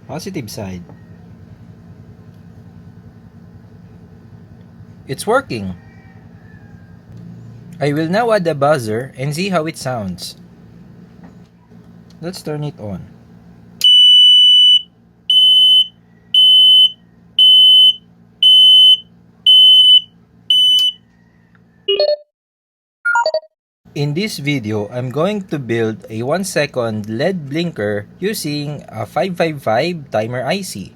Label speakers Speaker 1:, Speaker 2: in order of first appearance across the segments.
Speaker 1: positive side. It's working! I will now add a buzzer and see how it sounds. Let's turn it on. In this video, I'm going to build a 1-second LED blinker using a 555 timer IC.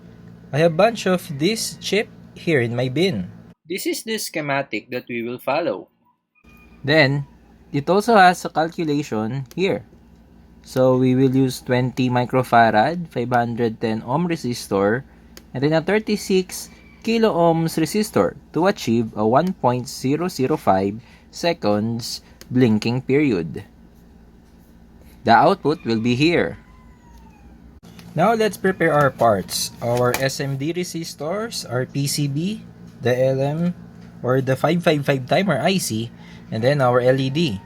Speaker 1: I have a bunch of this chip here in my bin. This is the schematic that we will follow. Then, it also has a calculation here. So we will use 20 microfarad, 510 ohm resistor, and then a 36 kilo ohms resistor to achieve a 1.005 seconds blinking period. The output will be here. Now let's prepare our parts. Our SMD resistors, our PCB, the LM, or the 555 timer IC, and then our LED.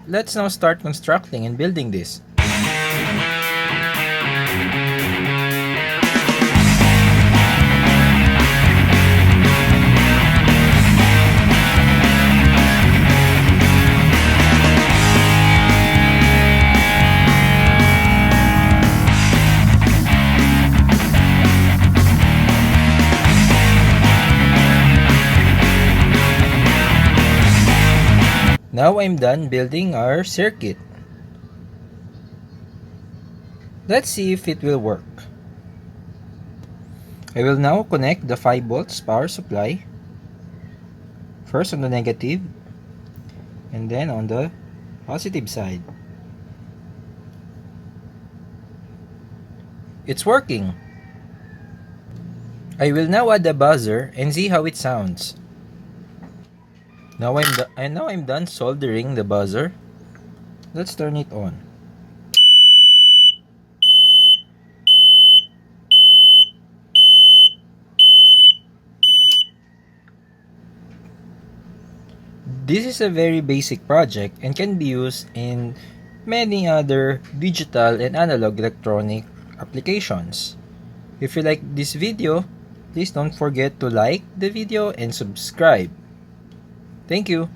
Speaker 1: Let's now start constructing and building this. Now I'm done building our circuit. Let's see if it will work. I will now connect the 5 volts power supply. First on the negative, and then on the positive side. It's working! I will now add a buzzer and see how it sounds. Now I'm done soldering the buzzer. Let's turn it on. This is a very basic project and can be used in many other digital and analog electronic applications. If you like this video, please don't forget to like the video and subscribe. Thank you.